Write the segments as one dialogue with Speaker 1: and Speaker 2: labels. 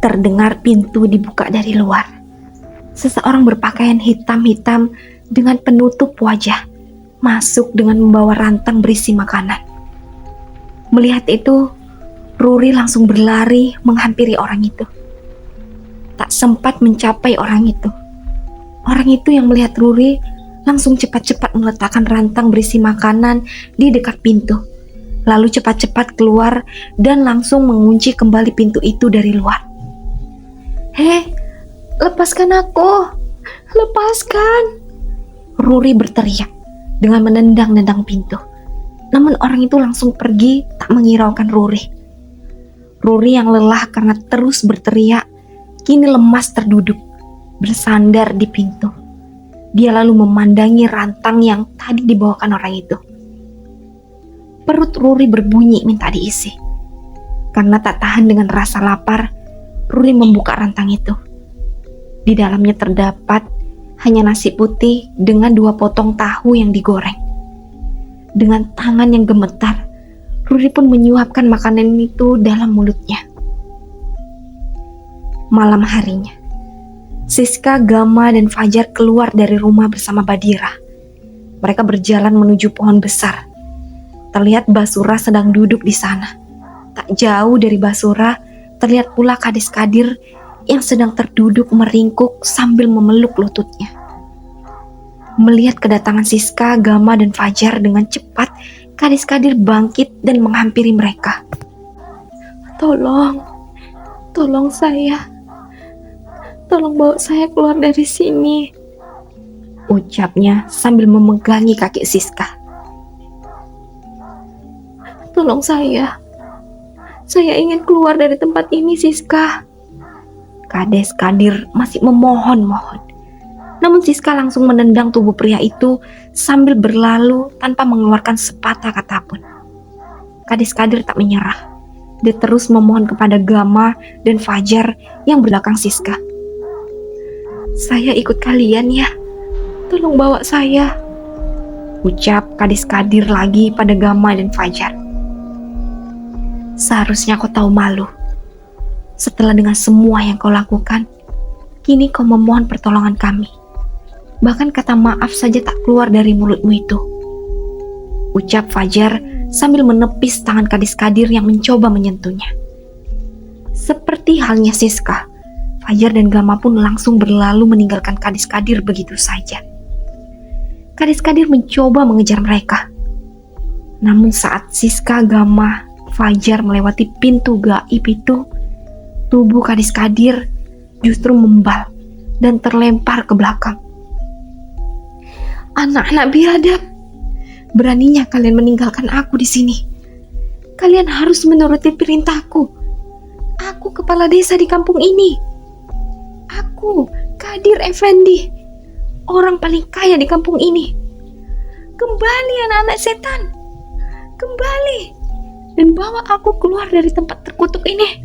Speaker 1: terdengar pintu dibuka dari luar. Seseorang berpakaian hitam-hitam dengan penutup wajah masuk dengan membawa rantang berisi makanan. Melihat itu, Ruri langsung berlari menghampiri orang itu. Tak sempat mencapai orang itu. Orang itu yang melihat Ruri langsung cepat-cepat meletakkan rantang berisi makanan di dekat pintu. Lalu cepat-cepat keluar dan langsung mengunci kembali pintu itu dari luar. "Hei, lepaskan aku! Lepaskan!" Ruri berteriak dengan menendang-nendang pintu. Namun orang itu langsung pergi tak menghiraukan Ruri. Ruri yang lelah karena terus berteriak, kini lemas terduduk, bersandar di pintu. Dia lalu memandangi rantang yang tadi dibawakan orang itu. Perut Ruri berbunyi minta diisi. Karena tak tahan dengan rasa lapar, Ruri membuka rantang itu. Di dalamnya terdapat hanya nasi putih dengan 2 potong tahu yang digoreng. Dengan tangan yang gemetar, Ruri pun menyuapkan makanan itu dalam mulutnya. Malam harinya, Siska, Gama, dan Fajar keluar dari rumah bersama Badira. Mereka berjalan menuju pohon besar. Terlihat Basura sedang duduk di sana. Tak jauh dari Basura, terlihat pula Kades Kadir yang sedang terduduk meringkuk sambil memeluk lututnya. Melihat kedatangan Siska, Gama, dan Fajar dengan cepat, Kades Kadir bangkit dan menghampiri mereka. Tolong saya. Tolong bawa saya keluar dari sini," ucapnya sambil memegangi kaki Siska. "Tolong saya ingin keluar dari tempat ini, Siska." Kades Kadir masih memohon-mohon. Namun Siska langsung menendang tubuh pria itu sambil berlalu tanpa mengeluarkan sepatah kata pun. Kades Kadir tak menyerah. Dia terus memohon kepada Gama dan Fajar yang belakang Siska. "Saya ikut kalian ya. Tolong bawa saya," ucap Kades Kadir lagi pada Gama dan Fajar. "Seharusnya kau tahu malu. Setelah dengan semua yang kau lakukan, kini kau memohon pertolongan kami. Bahkan kata maaf saja tak keluar dari mulutmu itu," ucap Fajar sambil menepis tangan Kades Kadir yang mencoba menyentuhnya. Seperti halnya Siska, Fajar dan Gama pun langsung berlalu meninggalkan Kades Kadir begitu saja. Kades Kadir mencoba mengejar mereka. Namun saat Siska, Gama, Fajar melewati pintu gaib itu, tubuh Kades Kadir justru membal dan terlempar ke belakang. "Anak-anak biadab, beraninya kalian meninggalkan aku di sini. Kalian harus menuruti perintahku. Aku kepala desa di kampung ini. Aku, Kadir Effendi, orang paling kaya di kampung ini. Kembali anak-anak setan, kembali dan bawa aku keluar dari tempat terkutuk ini."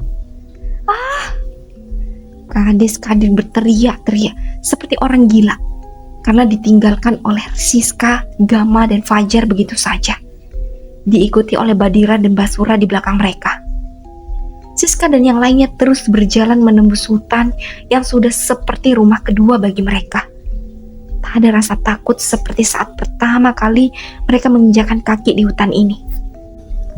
Speaker 1: Kades Kadir berteriak-teriak seperti orang gila karena ditinggalkan oleh Siska, Gama, dan Fajar begitu saja, diikuti oleh Badira dan Basura di belakang mereka. Siska dan yang lainnya terus berjalan menembus hutan yang sudah seperti rumah kedua bagi mereka. Tak ada rasa takut seperti saat pertama kali mereka menginjakan kaki di hutan ini.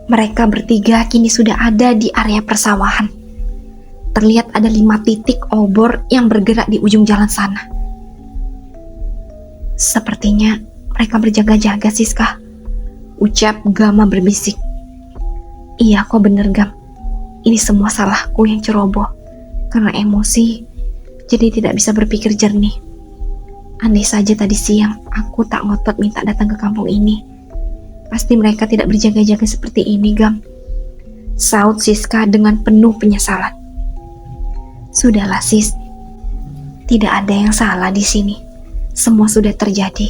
Speaker 1: Mereka bertiga kini sudah ada di area persawahan. Terlihat ada 5 titik obor yang bergerak di ujung jalan sana. "Sepertinya mereka berjaga-jaga, Siska," ucap Gama berbisik. "Iya, kau bener, Gam. Ini semua salahku yang ceroboh. Karena emosi, jadi tidak bisa berpikir jernih. Andai saja tadi siang aku tak ngotot minta datang ke kampung ini, pasti mereka tidak berjaga-jaga seperti ini, Gam," saut Siska dengan penuh penyesalan. "Sudahlah, Sis. Tidak ada yang salah di sini. Semua sudah terjadi.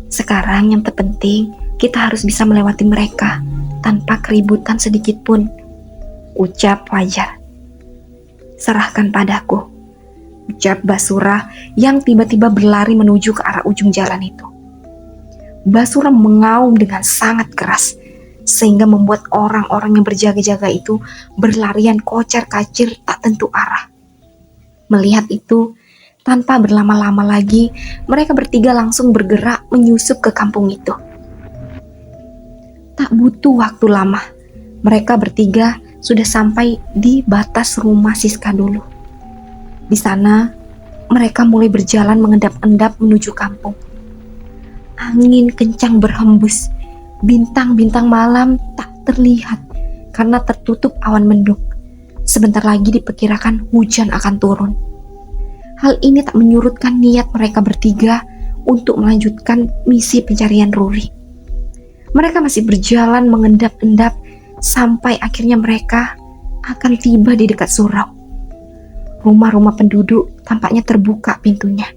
Speaker 1: Sekarang yang terpenting kita harus bisa melewati mereka tanpa keributan sedikit pun," ucap Fajar. "Serahkan padaku," ucap Basura yang tiba-tiba berlari menuju ke arah ujung jalan itu. Basura mengaum dengan sangat keras sehingga membuat orang-orang yang berjaga-jaga itu berlarian kocar-kacir tak tentu arah. Melihat itu, tanpa berlama-lama lagi, mereka bertiga langsung bergerak menyusup ke kampung itu. Tak butuh waktu lama, mereka bertiga sudah sampai di batas rumah Siska dulu. Di sana, mereka mulai berjalan mengendap-endap menuju kampung. Angin kencang berhembus, bintang-bintang malam tak terlihat karena tertutup awan mendung. Sebentar lagi diperkirakan hujan akan turun. Hal ini tak menyurutkan niat mereka bertiga untuk melanjutkan misi pencarian Ruri. Mereka masih berjalan mengendap-endap sampai akhirnya mereka akan tiba di dekat surau. Rumah-rumah penduduk tampaknya terbuka pintunya,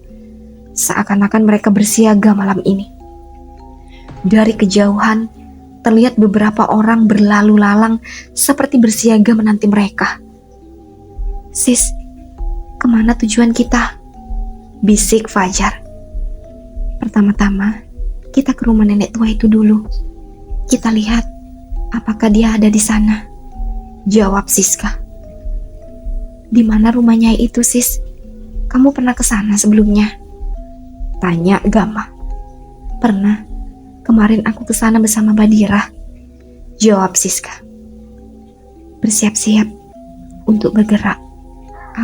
Speaker 1: seakan-akan mereka bersiaga malam ini. Dari kejauhan, terlihat beberapa orang berlalu lalang seperti bersiaga menanti mereka. "Sis, kemana tujuan kita?" bisik Fajar. "Pertama-tama, kita ke rumah nenek tua itu dulu. Kita lihat apakah dia ada di sana," jawab Siska. "Di mana rumahnya itu, Sis? Kamu pernah ke sana sebelumnya?" tanya Gama. "Pernah. Kemarin aku ke sana bersama Badira," jawab Siska. "Bersiap-siap untuk bergerak.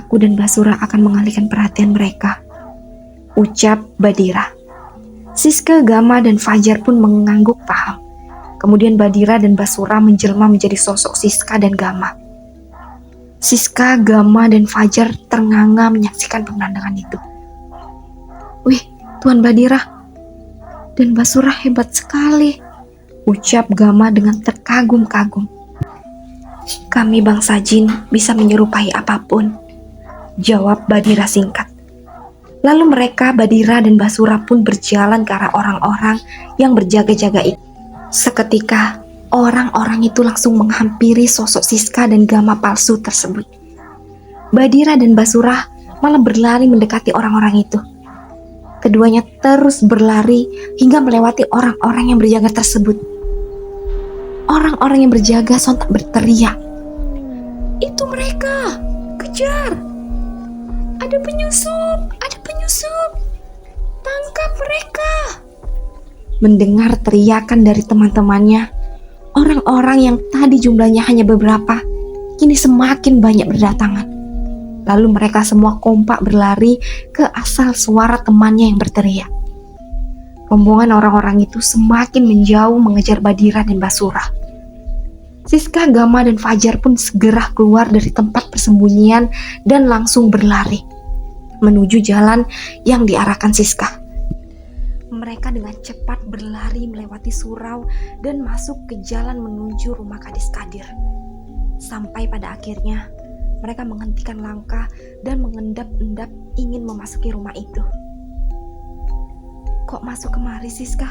Speaker 1: Aku dan Basura akan mengalihkan perhatian mereka," ucap Badira. Siska, Gama, dan Fajar pun mengangguk paham. Kemudian Badira dan Basura menjelma menjadi sosok Siska dan Gama. Siska, Gama, dan Fajar ternganga menyaksikan pemandangan itu. "Wih, Tuan Badira dan Basura hebat sekali," ucap Gama dengan terkagum-kagum. "Kami bangsa jin bisa menyerupai apapun," jawab Badira singkat. Lalu mereka, Badira dan Basura pun berjalan ke arah orang-orang yang berjaga-jaga itu. Seketika, orang-orang itu langsung menghampiri sosok Siska dan Gama palsu tersebut. Badira dan Basura malah berlari mendekati orang-orang itu. Keduanya terus berlari hingga melewati orang-orang yang berjaga tersebut. Orang-orang yang berjaga sontak berteriak, "Itu mereka! Kejar! Ada penyusup! Ada penyusup! Tangkap mereka!" Mendengar teriakan dari teman-temannya, orang-orang yang tadi jumlahnya hanya beberapa, kini semakin banyak berdatangan. Lalu mereka semua kompak berlari ke asal suara temannya yang berteriak. Rombongan orang-orang itu semakin menjauh mengejar Badira dan Basura. Siska, Gama, dan Fajar pun segera keluar dari tempat persembunyian dan langsung berlari menuju jalan yang diarahkan Siska. Mereka dengan cepat berlari melewati surau dan masuk ke jalan menuju rumah Kades Kadir. Sampai pada akhirnya, mereka menghentikan langkah dan mengendap-endap ingin memasuki rumah itu. "Kok masuk kemari, Siska?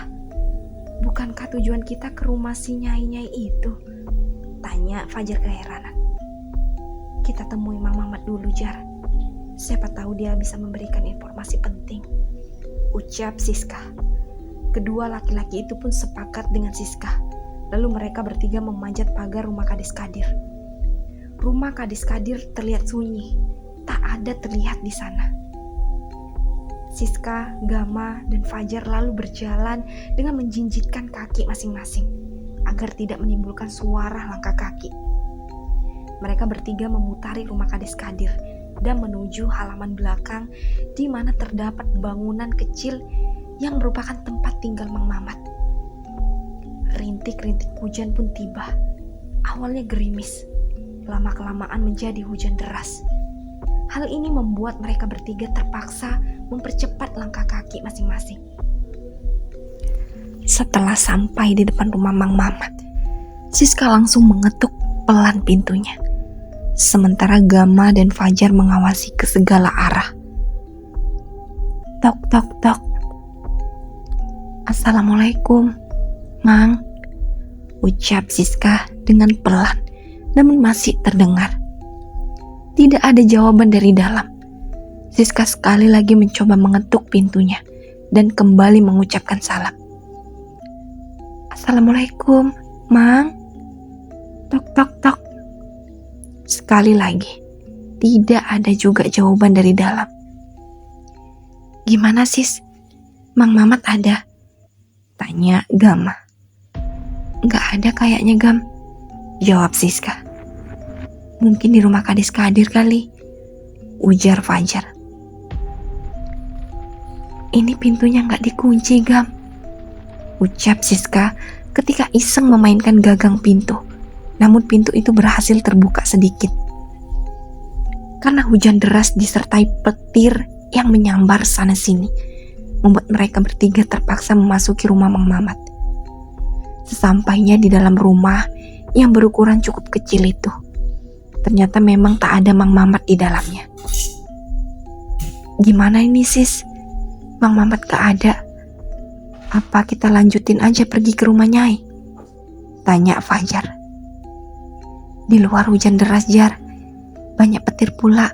Speaker 1: Bukankah tujuan kita ke rumah si Nyai-Nyai itu?" tanya Fajar keheranan. "Kita temui Mang Mamat dulu, Jar. Siapa tahu dia bisa memberikan informasi penting," ucap Siska. Kedua laki-laki itu pun sepakat dengan Siska. Lalu mereka bertiga memanjat pagar rumah Kades Kadir. Rumah Kades Kadir terlihat sunyi, tak ada terlihat di sana. Siska, Gama, dan Fajar lalu berjalan dengan menjinjitkan kaki masing-masing agar tidak menimbulkan suara langkah kaki. Mereka bertiga memutari rumah Kades Kadir dan menuju halaman belakang di mana terdapat bangunan kecil yang merupakan tempat tinggal Mang Mamat. Rintik-rintik hujan pun tiba. Awalnya gerimis, lama-kelamaan menjadi hujan deras. Hal ini membuat mereka bertiga terpaksa mempercepat langkah kaki masing-masing. Setelah sampai di depan rumah Mang Mamat, Siska langsung mengetuk pelan pintunya. Sementara Gama dan Fajar mengawasi ke segala arah. Tok, tok, tok. "Assalamualaikum, Mang," ucap Siska dengan pelan, namun masih terdengar. Tidak ada jawaban dari dalam. Siska sekali lagi mencoba mengetuk pintunya dan kembali mengucapkan salam. "Assalamualaikum, Mang." Tok, tok, tok. Sekali lagi. Tidak ada juga jawaban dari dalam. "Gimana sis? Mang Mamat ada?" tanya Gama. "Nggak ada kayaknya Gam," jawab Siska. "Mungkin di rumah Kadis Kadir kali," ujar Fajar. "Ini pintunya nggak dikunci Gam," ucap Siska ketika iseng memainkan gagang pintu. Namun pintu itu berhasil terbuka sedikit. Karena hujan deras disertai petir yang menyambar sana-sini, membuat mereka bertiga terpaksa memasuki rumah Mang Mamat. Sesampainya di dalam rumah yang berukuran cukup kecil itu, ternyata memang tak ada Mang Mamat di dalamnya. "Gimana ini sis? Mang Mamat gak ada. Apa kita lanjutin aja pergi ke rumah Nyai?" tanya Fajar. "Di luar hujan deras Jar, banyak petir pula.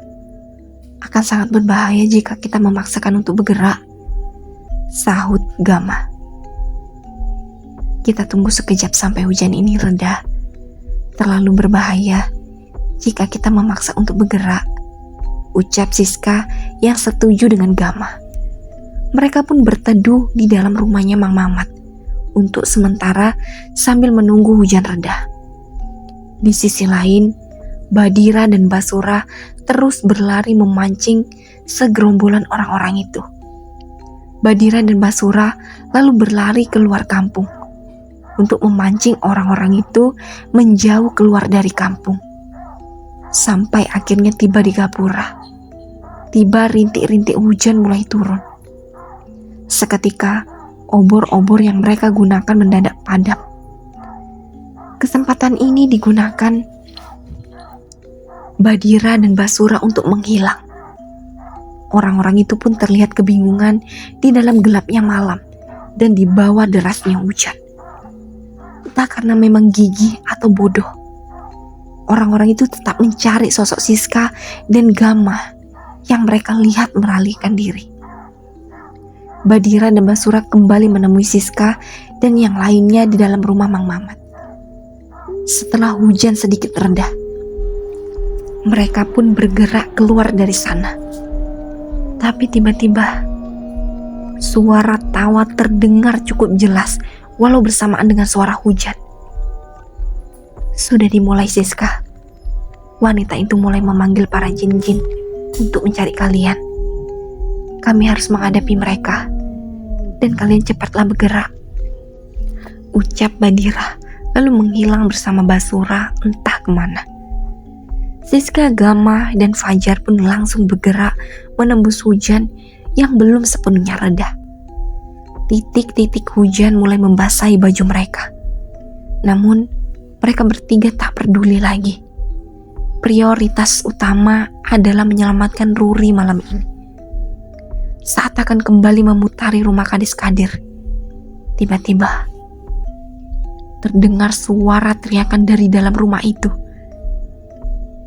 Speaker 1: Akan sangat berbahaya jika kita memaksakan untuk bergerak," sahut Gama. "Kita tunggu sekejap sampai hujan ini reda. Terlalu berbahaya jika kita memaksa untuk bergerak," ucap Siska yang setuju dengan Gama. Mereka pun berteduh di dalam rumahnya Mang Mamat untuk sementara sambil menunggu hujan reda. Di sisi lain, Badira dan Basura terus berlari memancing segerombolan orang-orang itu. Badira dan Basura lalu berlari keluar kampung untuk memancing orang-orang itu menjauh keluar dari kampung. Sampai akhirnya tiba di Gapura. Tiba rintik-rintik hujan mulai turun. Seketika obor-obor yang mereka gunakan mendadak padam. Kesempatan ini digunakan Badira dan Basura untuk menghilang. Orang-orang itu pun terlihat kebingungan di dalam gelapnya malam dan di bawah derasnya hujan. Entah karena memang gigih atau bodoh, orang-orang itu tetap mencari sosok Siska dan Gama yang mereka lihat meralihkan diri. Badira dan Basura kembali menemui Siska dan yang lainnya di dalam rumah Mang Mamat. Setelah hujan sedikit reda, mereka pun bergerak keluar dari sana. Tapi tiba-tiba suara tawa terdengar cukup jelas walau bersamaan dengan suara hujan. "Sudah dimulai Siska. Wanita itu mulai memanggil para jin-jin untuk mencari kalian. Kami harus menghadapi mereka dan kalian cepatlah bergerak," ucap Badira lalu menghilang bersama Basura entah kemana. Siska, Gama, dan Fajar pun langsung bergerak menembus hujan yang belum sepenuhnya reda. Titik-titik hujan mulai membasahi baju mereka. Namun, mereka bertiga tak peduli lagi. Prioritas utama adalah menyelamatkan Ruri malam ini. Saat akan kembali memutari rumah Kadis Kadir, tiba-tiba terdengar suara teriakan dari dalam rumah itu.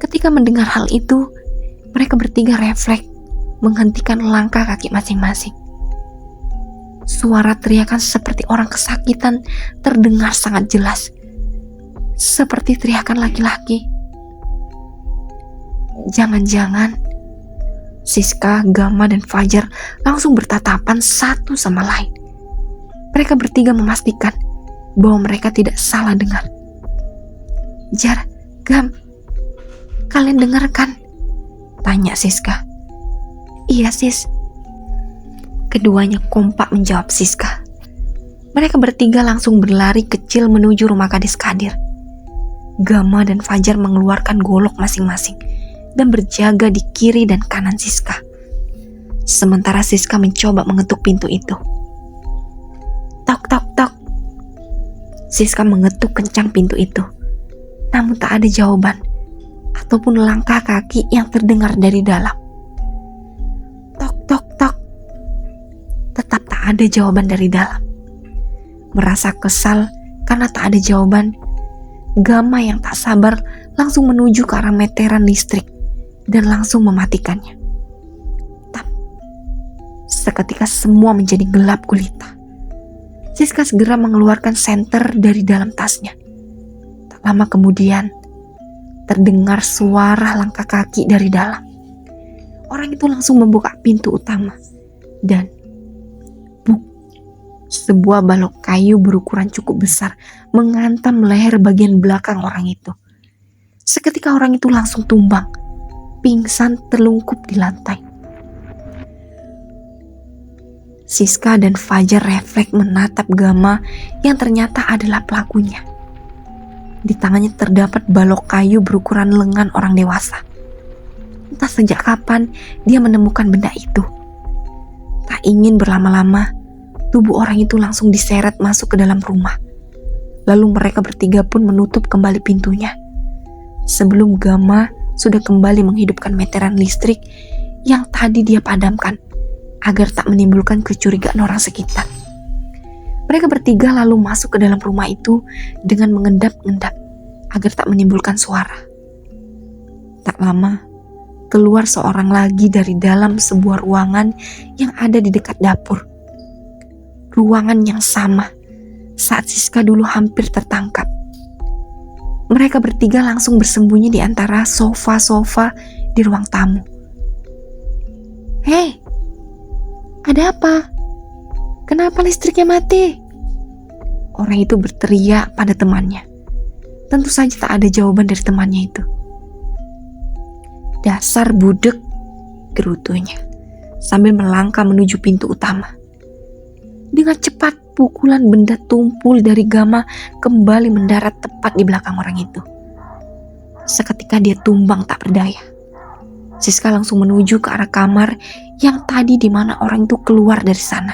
Speaker 1: Ketika mendengar hal itu, mereka bertiga refleks menghentikan langkah kaki masing-masing. Suara teriakan seperti orang kesakitan terdengar sangat jelas, seperti teriakan laki-laki. Jangan-jangan Siska, Gama, dan Fajar langsung bertatapan satu sama lain. Mereka bertiga memastikan bahwa mereka tidak salah dengar. "Jar, Gam, kalian dengar kan?" tanya Siska. "Iya sis," keduanya kompak menjawab Siska. Mereka bertiga langsung berlari kecil menuju rumah Kadis Kadir. Gama dan Fajar mengeluarkan golok masing-masing dan berjaga di kiri dan kanan Siska. Sementara Siska mencoba mengetuk pintu itu. Tok tok tok. Siska mengetuk kencang pintu itu. Namun tak ada jawaban ataupun langkah kaki yang terdengar dari dalam. Tok tok tok. Tetap tak ada jawaban dari dalam. Merasa kesal karena tak ada jawaban, Gama yang tak sabar langsung menuju ke arah meteran listrik dan langsung mematikannya. Tap. Seketika semua menjadi gelap gulita. Siska segera mengeluarkan senter dari dalam tasnya. Tak lama kemudian, terdengar suara langkah kaki dari dalam. Orang itu langsung membuka pintu utama dan sebuah balok kayu berukuran cukup besar menghantam leher bagian belakang orang itu. Seketika orang itu langsung tumbang, pingsan terlungkup di lantai. Siska dan Fajar refleks menatap Gama yang ternyata adalah pelakunya. Di tangannya terdapat balok kayu berukuran lengan orang dewasa. Entah sejak kapan dia menemukan benda itu. Tak ingin berlama-lama, tubuh orang itu langsung diseret masuk ke dalam rumah. Lalu mereka bertiga pun menutup kembali pintunya. Sebelum Gama sudah kembali menghidupkan meteran listrik yang tadi dia padamkan agar tak menimbulkan kecurigaan orang sekitar. Mereka bertiga lalu masuk ke dalam rumah itu dengan mengendap-endap agar tak menimbulkan suara. Tak lama, keluar seorang lagi dari dalam sebuah ruangan yang ada di dekat dapur. Ruangan yang sama saat Siska dulu hampir tertangkap. Mereka bertiga langsung bersembunyi di antara sofa-sofa di ruang tamu. "Hei, ada apa? Kenapa listriknya mati?" Orang itu berteriak pada temannya. Tentu saja tak ada jawaban dari temannya itu. "Dasar budek," gerutunya sambil melangkah menuju pintu utama. Dengan cepat pukulan benda tumpul dari Gama kembali mendarat tepat di belakang orang itu. Seketika dia tumbang tak berdaya. Siska langsung menuju ke arah kamar yang tadi di mana orang itu keluar dari sana.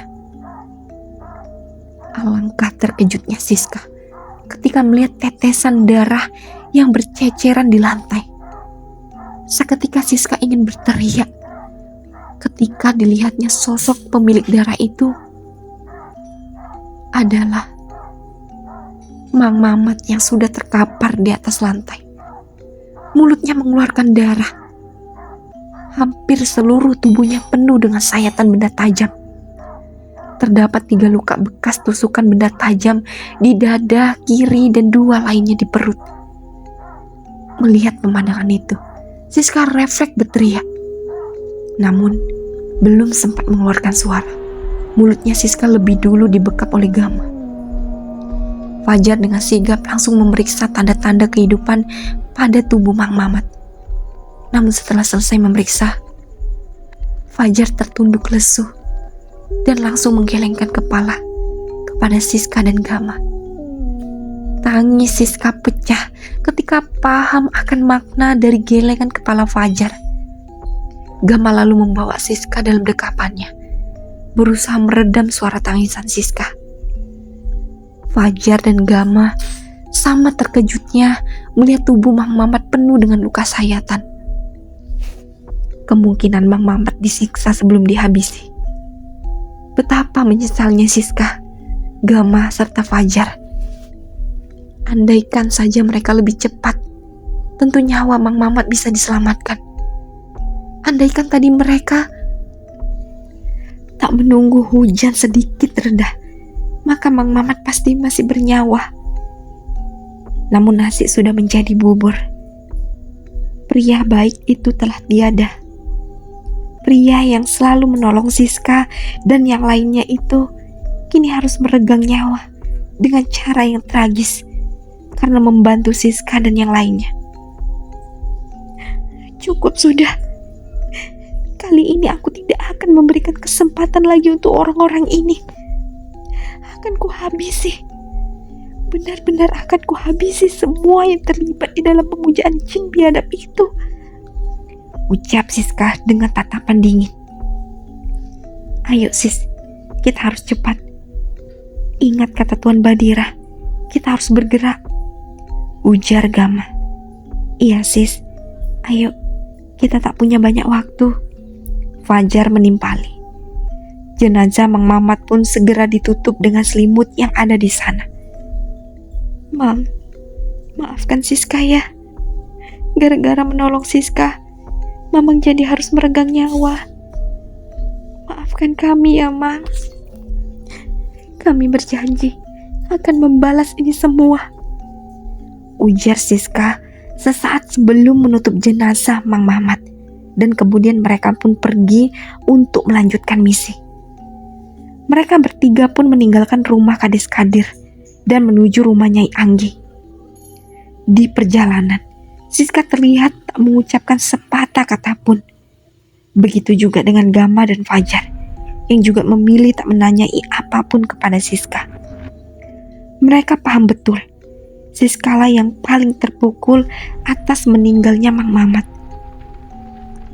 Speaker 1: Alangkah terkejutnya Siska ketika melihat tetesan darah yang berceceran di lantai. Seketika Siska ingin berteriak ketika dilihatnya sosok pemilik darah itu adalah Mang Mamat yang sudah terkapar di atas lantai. Mulutnya mengeluarkan darah. Hampir seluruh tubuhnya penuh dengan sayatan benda tajam. Terdapat 3 luka bekas tusukan benda tajam di dada kiri dan 2 lainnya di perut. Melihat pemandangan itu, Siska refleks berteriak. Namun, belum sempat mengeluarkan suara. Mulutnya Siska lebih dulu dibekap oleh Gama. Fajar dengan sigap langsung memeriksa tanda-tanda kehidupan pada tubuh Mang Mamat. Namun setelah selesai memeriksa, Fajar tertunduk lesu dan langsung menggelengkan kepala kepada Siska dan Gama. Tangis Siska pecah ketika paham akan makna dari gelengan kepala Fajar. Gama lalu membawa Siska dalam dekapannya, berusaha meredam suara tangisan Siska. Fajar dan Gama sama terkejutnya melihat tubuh Mang Mamat penuh dengan luka sayatan. Kemungkinan Mang Mamat disiksa sebelum dihabisi. Betapa menyesalnya Siska, Gama, serta Fajar. Andaikan saja mereka lebih cepat, tentu nyawa Mang Mamat bisa diselamatkan. Andaikan tadi mereka tak menunggu hujan sedikit reda, maka Mang Mamat pasti masih bernyawa. Namun nasi sudah menjadi bubur. Pria baik itu telah tiada. Pria yang selalu menolong Siska dan yang lainnya itu kini harus meregang nyawa dengan cara yang tragis karena membantu Siska dan yang lainnya. Cukup sudah. Kali ini aku tidak akan memberikan kesempatan lagi untuk orang-orang ini. Akan kuhabisi. Benar-benar akan kuhabisi semua yang terlibat di dalam pemujaan jin biadab itu. Ucap Siska dengan tatapan dingin. Ayo sis, kita harus cepat. Ingat kata Tuan Badira, kita harus bergerak. Ujar Gama. Iya sis, ayo, kita tak punya banyak waktu. Fajar menimpali. Jenazah Mang Mamat pun segera ditutup dengan selimut yang ada di sana. Mam, maafkan Siska ya. Gara-gara menolong Siska, Mamang jadi harus meregang nyawa. Maafkan kami ya, Mang. Kami berjanji akan membalas ini semua. Ujar Siska sesaat sebelum menutup jenazah Mang Mamat, dan kemudian mereka pun pergi untuk melanjutkan misi. Mereka bertiga pun meninggalkan rumah Kades Kadir dan menuju rumah Nyai Anggi. Di perjalanan, Siska terlihat tak mengucapkan sepatah kata pun. Begitu juga dengan Gama dan Fajar, yang juga memilih tak menanyai apapun kepada Siska. Mereka paham betul, Siskalah yang paling terpukul atas meninggalnya Mang Mamat.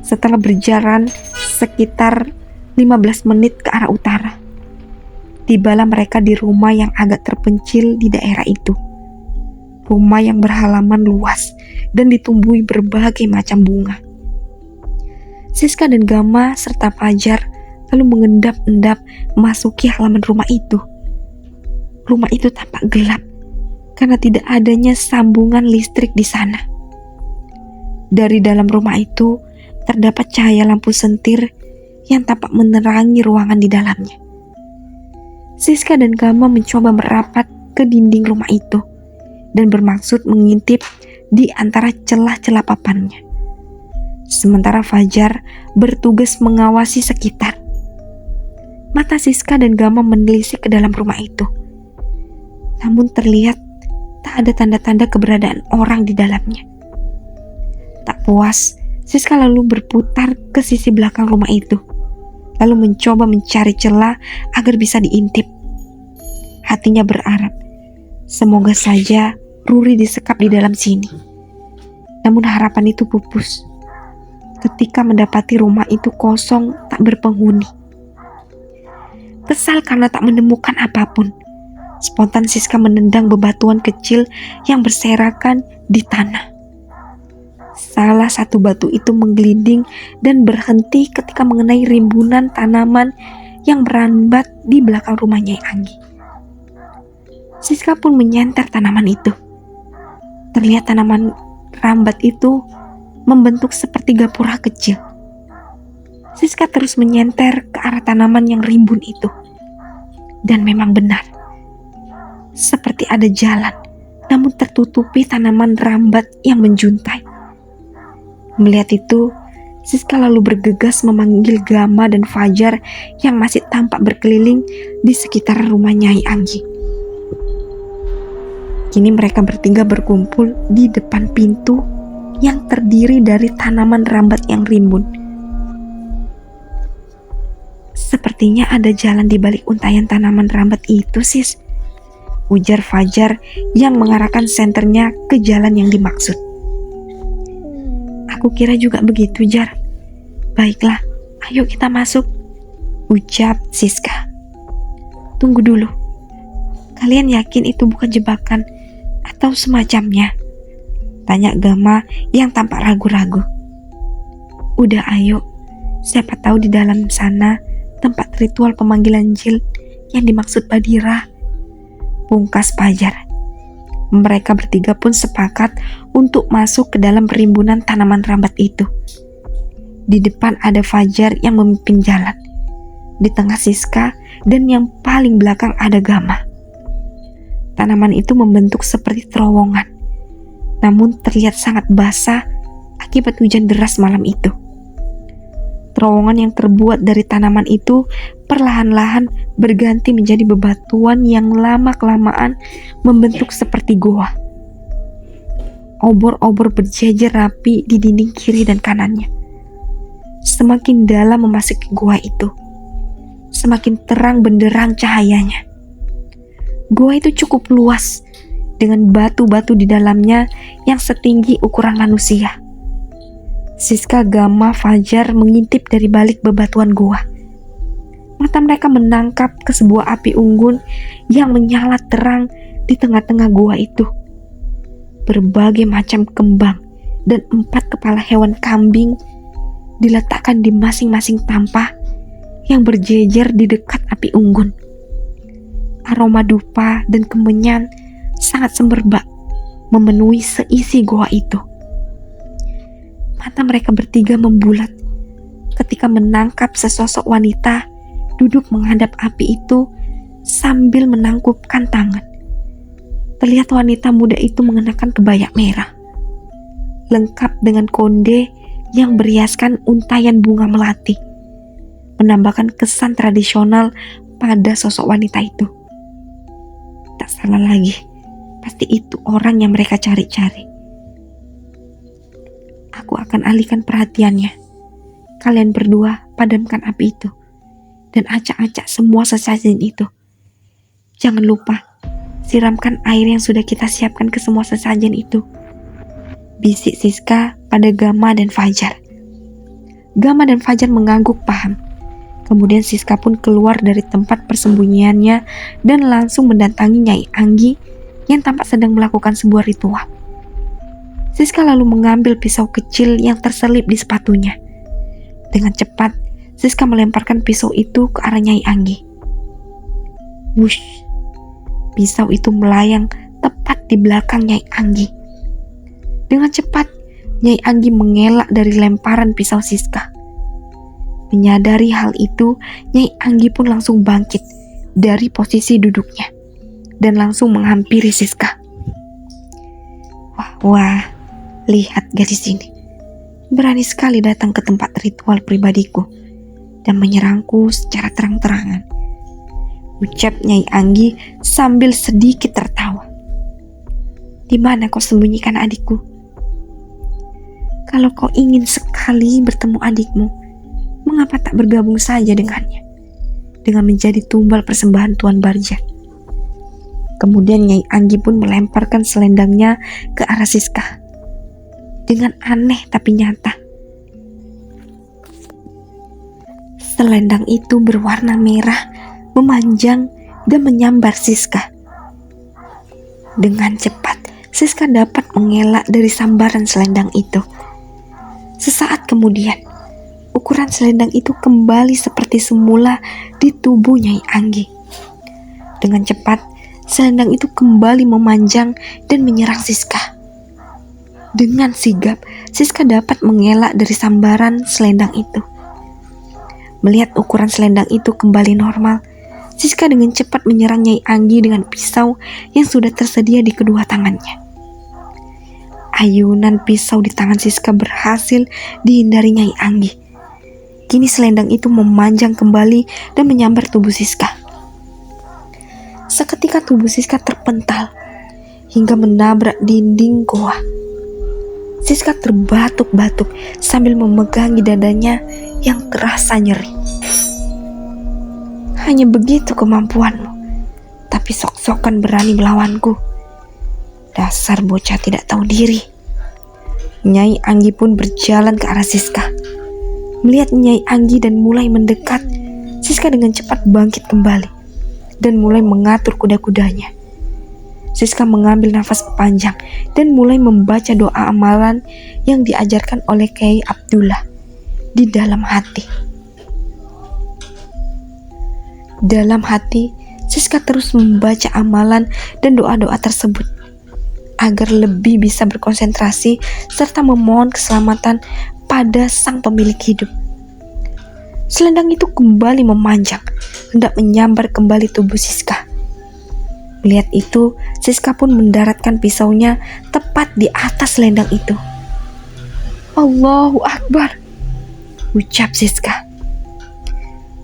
Speaker 1: Setelah berjalan sekitar 15 menit ke arah utara, tibalah mereka di rumah yang agak terpencil di daerah itu. Rumah yang berhalaman luas dan ditumbuhi berbagai macam bunga. Siska dan Gama serta Fajar lalu mengendap-endap memasuki halaman rumah itu. Rumah itu tampak gelap karena tidak adanya sambungan listrik di sana. Dari dalam rumah itu terdapat cahaya lampu sentir yang tampak menerangi ruangan di dalamnya. Siska dan Gama mencoba merapat ke dinding rumah itu dan bermaksud mengintip di antara celah-celah papannya. Sementara Fajar bertugas mengawasi sekitar. Mata Siska dan Gama menelisik ke dalam rumah itu. Namun terlihat tak ada tanda-tanda keberadaan orang di dalamnya. Tak puas, Siska lalu berputar ke sisi belakang rumah itu, lalu mencoba mencari celah agar bisa diintip. Hatinya berharap, semoga saja Ruri disekap di dalam sini. Namun harapan itu pupus ketika mendapati rumah itu kosong tak berpenghuni. Kesal karena tak menemukan apapun, spontan Siska menendang bebatuan kecil yang berserakan di tanah. Salah satu batu itu menggelinding dan berhenti ketika mengenai rimbunan tanaman yang berambat di belakang rumah Nyai Anggi. Siska pun menyenter tanaman itu. Terlihat tanaman rambat itu membentuk seperti gapura kecil. Siska terus menyenter ke arah tanaman yang rimbun itu. Dan memang benar, seperti ada jalan, namun tertutupi tanaman rambat yang menjuntai. Melihat itu, Siska lalu bergegas memanggil Gama dan Fajar yang masih tampak berkeliling di sekitar rumah Nyai Anggi. Kini mereka bertiga berkumpul di depan pintu yang terdiri dari tanaman rambat yang rimbun. Sepertinya ada jalan di balik untayan tanaman rambat itu, Sis, ujar Fajar yang mengarahkan senternya ke jalan yang dimaksud. Aku kira juga begitu, Jar. Baiklah, ayo kita masuk, ucap Siska. Tunggu dulu. Kalian yakin itu bukan jebakan atau semacamnya? Tanya Gama yang tampak ragu-ragu. Udah ayo, siapa tahu di dalam sana tempat ritual pemanggilan jin yang dimaksud Badira, pungkas Fajar. Mereka bertiga pun sepakat untuk masuk ke dalam perimbunan tanaman rambat itu. Di depan ada Fajar yang memimpin jalan, di tengah Siska, dan yang paling belakang ada Gama. Tanaman itu membentuk seperti terowongan, namun terlihat sangat basah akibat hujan deras malam itu. Terowongan yang terbuat dari tanaman itu perlahan-lahan berganti menjadi bebatuan yang lama-kelamaan membentuk seperti goa. Obor-obor berjejer rapi di dinding kiri dan kanannya. Semakin dalam memasuki goa itu, semakin terang benderang cahayanya. Goa itu cukup luas, dengan batu-batu di dalamnya yang setinggi ukuran manusia. Siska, Gama, Fajar mengintip dari balik bebatuan goa. Mata mereka menangkap ke sebuah api unggun yang menyala terang di tengah-tengah goa itu. Berbagai macam kembang dan 4 kepala hewan kambing diletakkan di masing-masing tampah yang berjejer di dekat api unggun. Aroma dupa dan kemenyan sangat semerbak memenuhi seisi goa itu. Mata mereka bertiga membulat ketika menangkap sesosok wanita duduk menghadap api itu sambil menangkupkan tangan. Terlihat wanita muda itu mengenakan kebaya merah. lengkap dengan konde yang berhiaskan untayan bunga melati, menambahkan kesan tradisional pada sosok wanita itu. Tak salah lagi, pasti itu orang yang mereka cari-cari. Aku akan alihkan perhatiannya. Kalian berdua padamkan api itu dan acak-acak semua sesajen itu. Jangan lupa siramkan air yang sudah kita siapkan ke semua sesajen itu, bisik Siska pada Gama dan Fajar. Gama dan Fajar mengangguk paham. Kemudian Siska pun keluar dari tempat persembunyiannya dan langsung mendatangi Nyai Anggi yang tampak sedang melakukan sebuah ritual. Siska lalu mengambil pisau kecil yang terselip di sepatunya. Dengan cepat, Siska melemparkan pisau itu ke arah Nyai Anggi. Wush! Pisau itu melayang tepat di belakang Nyai Anggi. Dengan cepat, Nyai Anggi mengelak dari lemparan pisau Siska. Menyadari hal itu, Nyai Anggi pun langsung bangkit dari posisi duduknya dan langsung menghampiri Siska. Wah, lihat gadis ini. Berani sekali datang ke tempat ritual pribadiku dan menyerangku secara terang-terangan, ucap Nyai Anggi sambil sedikit tertawa. Di mana kau sembunyikan adikku? Kalau kau ingin sekali bertemu adikmu, mengapa tak bergabung saja dengannya, dengan menjadi tumbal persembahan Tuan Barja? Kemudian Nyai Anggi pun melemparkan selendangnya ke arah Siska dengan aneh tapi nyata. Selendang itu berwarna merah, memanjang dan menyambar Siska. Dengan cepat, Siska dapat mengelak dari sambaran selendang itu. Sesaat kemudian, ukuran selendang itu kembali seperti semula di tubuh Nyai Anggi. Dengan cepat, selendang itu kembali memanjang dan menyerang Siska. Dengan sigap, Siska dapat mengelak dari sambaran selendang itu. Melihat ukuran selendang itu kembali normal, Siska dengan cepat menyerang Nyai Anggi dengan pisau yang sudah tersedia di kedua tangannya. Ayunan pisau di tangan Siska berhasil dihindari Nyai Anggi. Kini selendang itu memanjang kembali dan menyambar tubuh Siska. Seketika tubuh Siska terpental hingga menabrak dinding goa. Siska terbatuk-batuk sambil memegangi dadanya yang terasa nyeri. Hanya begitu kemampuanmu, tapi sok-sokan berani melawanku. Dasar bocah tidak tahu diri. Nyai Anggi pun berjalan ke arah Siska. Melihat Nyai Anggi dan mulai mendekat, Siska dengan cepat bangkit kembali dan mulai mengatur kuda-kudanya. Siska mengambil nafas panjang dan mulai membaca doa amalan yang diajarkan oleh Kyai Abdullah di dalam hati. Dalam hati, Siska terus membaca amalan dan doa-doa tersebut agar lebih bisa berkonsentrasi serta memohon keselamatan pada sang pemilik hidup. Selendang itu kembali memanjang, hendak menyambar kembali tubuh Siska. Melihat itu, Siska pun mendaratkan pisaunya tepat di atas selendang itu. Allahu Akbar, ucap Siska.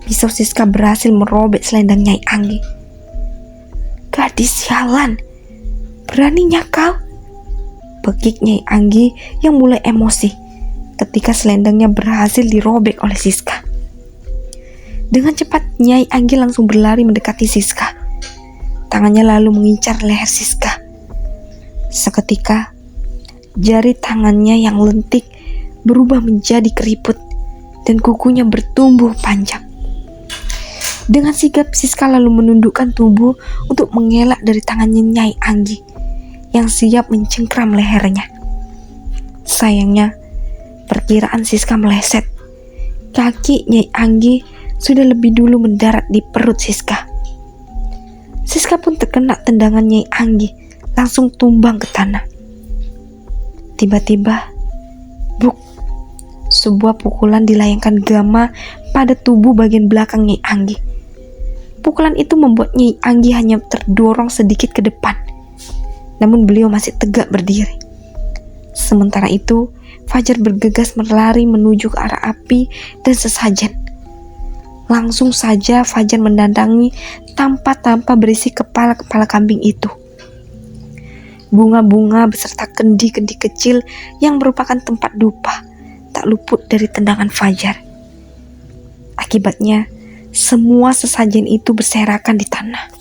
Speaker 1: Pisau Siska berhasil merobek selendang Nyai Anggi. Gadis sialan, beraninya kau? Bekik Nyai Anggi yang mulai emosi ketika selendangnya berhasil dirobek oleh Siska. Dengan cepat Nyai Anggi langsung berlari mendekati Siska. Tangannya lalu mengincar leher Siska. Seketika, jari tangannya yang lentik berubah menjadi keriput dan kukunya bertumbuh panjang. Dengan sigap Siska lalu menundukkan tubuh untuk mengelak dari tangannya Nyai Anggi yang siap mencengkram lehernya. Sayangnya, perkiraan Siska meleset. Kaki Nyai Anggi sudah lebih dulu mendarat di perut Siska. Siska pun terkena tendangan Nyai Anggi, langsung tumbang ke tanah. Tiba-tiba, buk, sebuah pukulan dilayangkan Gama pada tubuh bagian belakang Nyai Anggi. Pukulan itu membuat Nyai Anggi hanya terdorong sedikit ke depan, namun beliau masih tegak berdiri. Sementara itu, Fajar bergegas berlari menuju ke arah api dan sesajen. Langsung saja Fajar mendatangi tampak-tampak berisi kepala-kepala kambing itu. Bunga-bunga beserta kendi-kendi kecil yang merupakan tempat dupa tak luput dari tendangan Fajar. Akibatnya, semua sesajen itu berserakan di tanah.